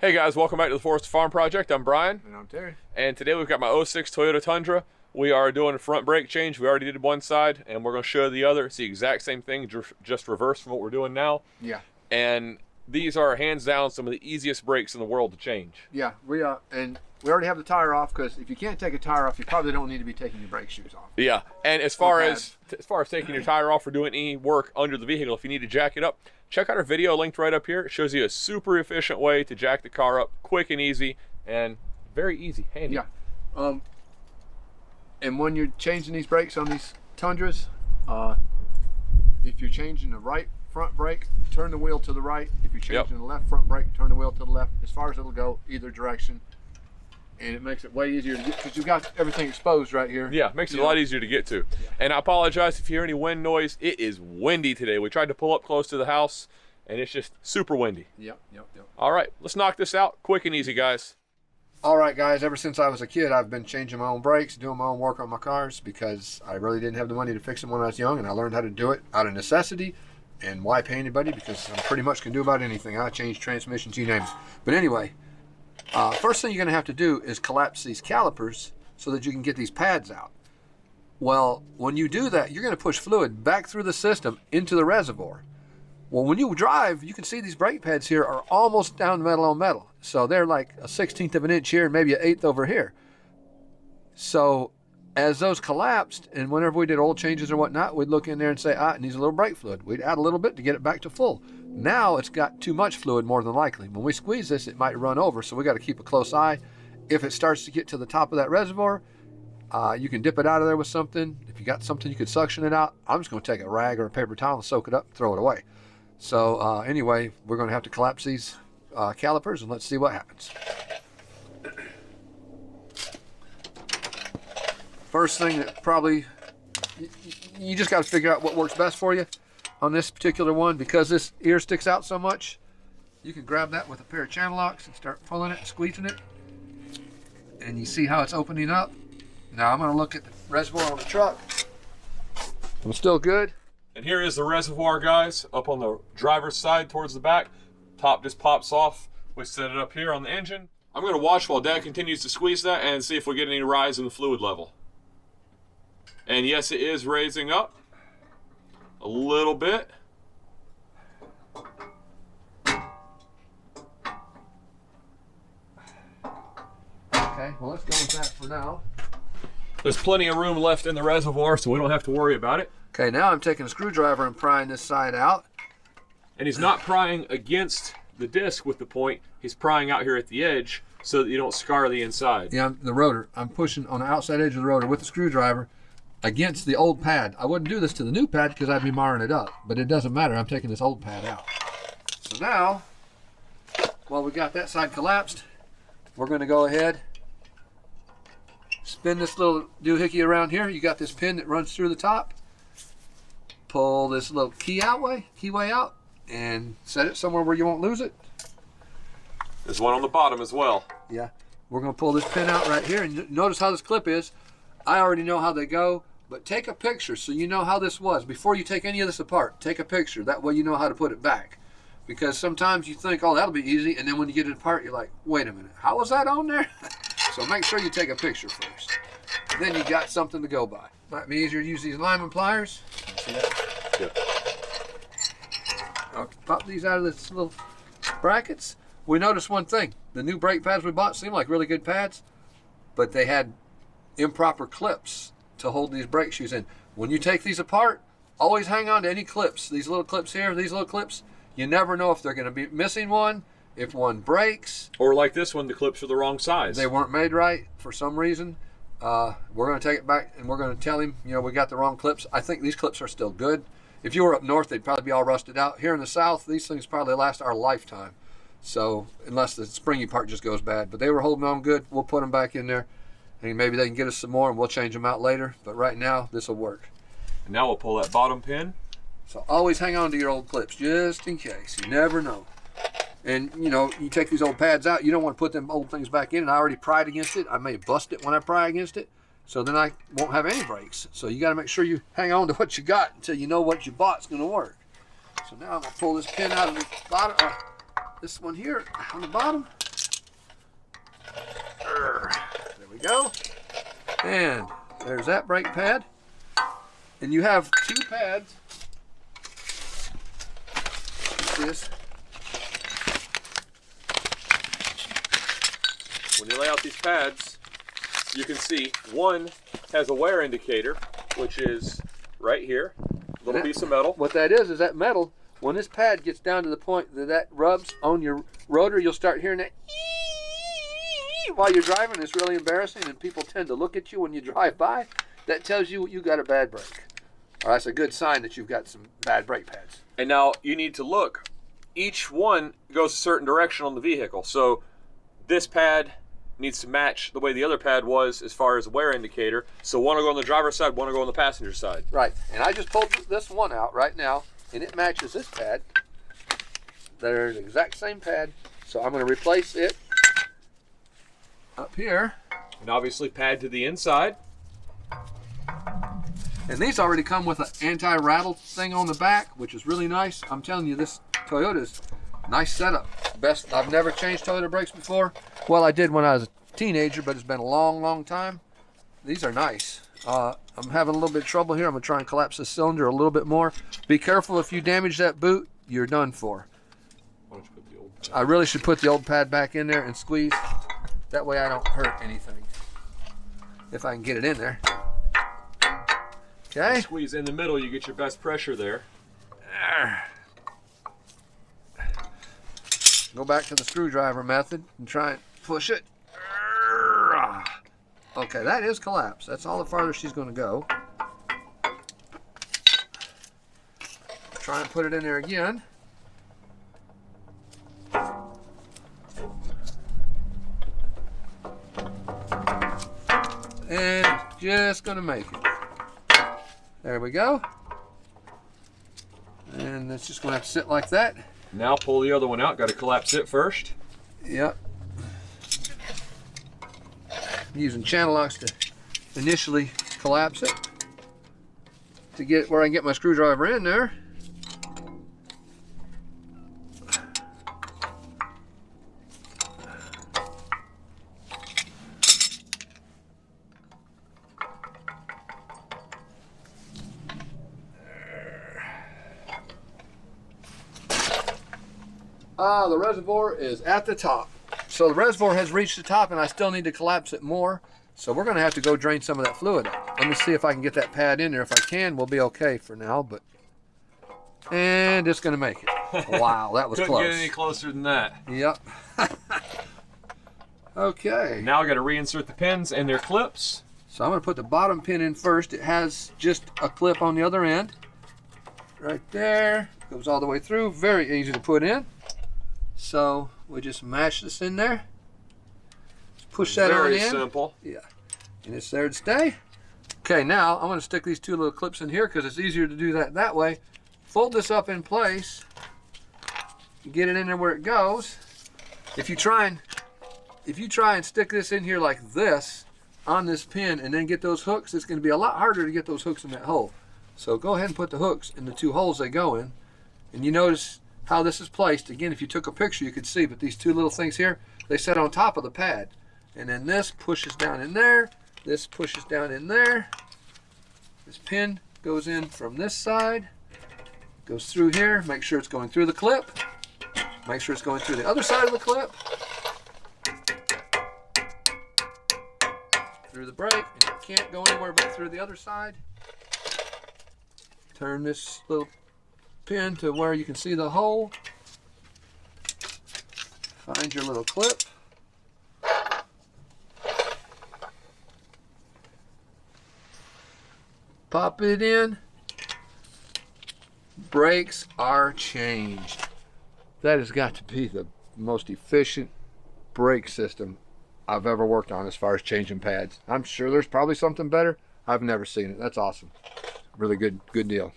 Hey guys, welcome back to the Forest Farm Project. I'm Brian. And I'm Terry. And today we've got my '06 Toyota Tundra. We are doing a front brake change. We already did one side and we're going to show the other. It's the exact same thing, just reverse from what we're doing now. Yeah. And these are hands down some of the easiest brakes in the world to change. Yeah, we already have the tire off, because if you can't take a tire off, you probably don't need to be taking your brake shoes off. Yeah, and as far as taking your tire off or doing any work under the vehicle, if you need to jack it up, check out our video linked right up here. It shows you a super efficient way to jack the car up, quick and easy, and very easy, handy. Yeah. And when you're changing these brakes on these Tundras, if you're changing the right front brake, turn the wheel to the right. If you're changing the left front brake, turn the wheel to the left, as far as it'll go, either direction. And it makes it way easier to get, because you've got everything exposed right here. Yeah, makes it a lot easier to get to. Yeah. And I apologize if you hear any wind noise. It is windy today. We tried to pull up close to the house, and it's just super windy. Yep. All right, let's knock this out quick and easy, guys. All right, guys, ever since I was a kid, I've been changing my own brakes, doing my own work on my cars, because I really didn't have the money to fix them when I was young, and I learned how to do it out of necessity. And why pay anybody? Because I pretty much can do about anything. I change transmissions, you name it. But anyway, first thing you're going to have to do is collapse these calipers so that you can get these pads out. Well, when you do that, you're going to push fluid back through the system into the reservoir. Well, when you drive, you can see these brake pads here are almost down metal on metal. So they're like a 1/16 of an inch here and maybe an 1/8 over here. So as those collapsed, and whenever we did oil changes or whatnot, we'd look in there and say, it needs a little brake fluid. We'd add a little bit to get it back to full. Now it's got too much fluid, more than likely. When we squeeze this, it might run over, so we got to keep a close eye. If it starts to get to the top of that reservoir, you can dip it out of there with something. If you got something you could suction it out, I'm just going to take a rag or a paper towel and soak it up and throw it away. So anyway, we're going to have to collapse these calipers, and let's see what happens. First thing that probably, you just got to figure out what works best for you on this particular one. Because this ear sticks out so much, you can grab that with a pair of channel locks and start pulling it, squeezing it. And you see how it's opening up. Now I'm going to look at the reservoir on the truck. I'm still good. And here is the reservoir, guys, up on the driver's side towards the back. Top just pops off. We set it up here on the engine. I'm going to watch while Dad continues to squeeze that and see if we get any rise in the fluid level. And yes, it is raising up a little bit. Okay, well, let's go with that for now. There's plenty of room left in the reservoir, so we don't have to worry about it. Okay, now I'm taking a screwdriver and prying this side out. And he's not prying against the disc with the point. He's prying out here at the edge so that you don't scar the inside. Yeah, the rotor. I'm pushing on the outside edge of the rotor with the screwdriver against the old pad. I wouldn't do this to the new pad because I'd be marring it up, but it doesn't matter. I'm taking this old pad out. So now, while we got that side collapsed, we're going to go ahead, spin this little doohickey around here. You got this pin that runs through the top. Pull this little keyway out, and set it somewhere where you won't lose it. There's one on the bottom as well. Yeah, we're going to pull this pin out right here, and notice how this clip is. I already know how they go, but take a picture so you know how this was. Before you take any of this apart, take a picture. That way you know how to put it back. Because sometimes you think, oh, that'll be easy, and then when you get it apart, you're like, wait a minute, how was that on there? So make sure you take a picture first. Then you got something to go by. Might be easier to use these lineman pliers. See that? Yeah. I'll pop these out of this little brackets. We noticed one thing. The new brake pads we bought seemed like really good pads, but they had improper clips to hold these brake shoes in. When you take these apart, always hang on to any clips. These little clips here, these little clips, you never know if they're going to be missing one, if one breaks. Or like this one, the clips are the wrong size. They weren't made right for some reason. We're going to take it back and we're going to tell him, we got the wrong clips. I think these clips are still good. If you were up north, they'd probably be all rusted out. Here in the south, these things probably last our lifetime. So unless the springy part just goes bad. But they were holding on good. We'll put them back in there. And maybe they can get us some more and we'll change them out later. But right now, this will work. And now we'll pull that bottom pin. So always hang on to your old clips, just in case. You never know. And, you take these old pads out, you don't want to put them old things back in. And I already pried against it. I may bust it when I pry against it. So then I won't have any brakes. So you got to make sure you hang on to what you got until you know what you bought's going to work. So now I'm going to pull this pin out of the bottom, this one here on the bottom. There we go. And there's that brake pad. And you have two pads. See this? When you lay out these pads, you can see one has a wear indicator, which is right here, a little piece of metal. What that is that metal, when this pad gets down to the point that rubs on your rotor, you'll start hearing that while you're driving. It's really embarrassing, and people tend to look at you when you drive by. That tells you you got a bad brake. Or that's a good sign that you've got some bad brake pads. And now you need to look. Each one goes a certain direction on the vehicle. So this pad needs to match the way the other pad was as far as the wear indicator. So one will go on the driver's side, one will go on the passenger side. Right, and I just pulled this one out right now, and it matches this pad. They're the exact same pad, so I'm going to replace it up here. And obviously pad to the inside. And these already come with an anti-rattle thing on the back, which is really nice. I'm telling you, this Toyota's nice setup. Best. I've never changed Toyota brakes before. Well, I did when I was a teenager, but it's been a long, long time. These are nice. I'm having a little bit of trouble here. I'm going to try and collapse this cylinder a little bit more. Be careful, if you damage that boot, you're done for. Why don't you put the old pad? I really should put the old pad back in there and squeeze. That way I don't hurt anything. If I can get it in there. Okay. Squeeze in the middle, you get your best pressure there. Go back to the screwdriver method and try and push it. Okay, that is collapsed. That's all the farther she's going to go. Try and put it in there again. And just going to make it. There we go. And it's just going to have to sit like that. Now pull the other one out. Got to collapse it first. Yep. I'm using channel locks to initially collapse it to get where I can get my screwdriver in there. The reservoir is at the top. So the reservoir has reached the top, and I still need to collapse it more. So we're going to have to go drain some of that fluid out. Let me see if I can get that pad in there. If I can, we'll be okay for now. But and it's going to make it. Wow, that was Couldn't close. get any closer than that. Yep. Okay. Now I got to reinsert the pins and their clips. So I'm going to put the bottom pin in first. It has just a clip on the other end. Right there. Goes all the way through. Very easy to put in. So we just mash this in there. Just push that on in. Very simple. Yeah. And it's there to stay. Okay, now I'm going to stick these two little clips in here because it's easier to do that way. Fold this up in place. Get it in there where it goes. If you try and stick this in here like this on this pin and then get those hooks, it's going to be a lot harder to get those hooks in that hole. So go ahead and put the hooks in the two holes they go in. And you notice how this is placed. Again, if you took a picture, you could see, but these two little things here, they sit on top of the pad. And then this pushes down in there. This pushes down in there. This pin goes in from this side, goes through here. Make sure it's going through the clip. Make sure it's going through the other side of the clip. Through the brake, and you can't go anywhere but through the other side. Turn this little pin to where you can see the hole. Find your little clip. Pop it in. Brakes are changed. That has got to be the most efficient brake system I've ever worked on as far as changing pads. I'm sure there's probably something better. I've never seen it. That's awesome. Really good deal.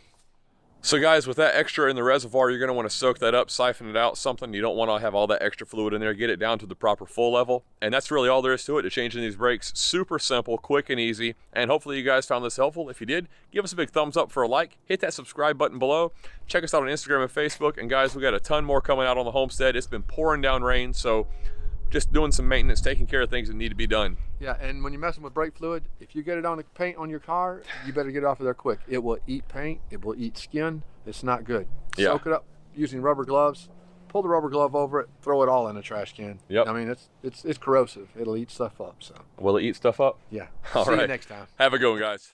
So guys, with that extra in the reservoir, you're going to want to soak that up, siphon it out, something. You don't want to have all that extra fluid in there. Get it down to the proper full level. And that's really all there is to it, to changing these brakes. Super simple, quick and easy. And hopefully you guys found this helpful. If you did, give us a big thumbs up for a like. Hit that subscribe button below. Check us out on Instagram and Facebook. And guys, we got a ton more coming out on the homestead. It's been pouring down rain, so just doing some maintenance, taking care of things that need to be done. Yeah, and when you're messing with brake fluid, if you get it on the paint on your car, you better get it off of there quick. It will eat paint. It will eat skin. It's not good. Yeah. Soak it up using rubber gloves. Pull the rubber glove over it. Throw it all in a trash can. Yep. I mean, it's corrosive. It'll eat stuff up. So. Will it eat stuff up? Yeah. All See right. you next time. Have a good one, guys.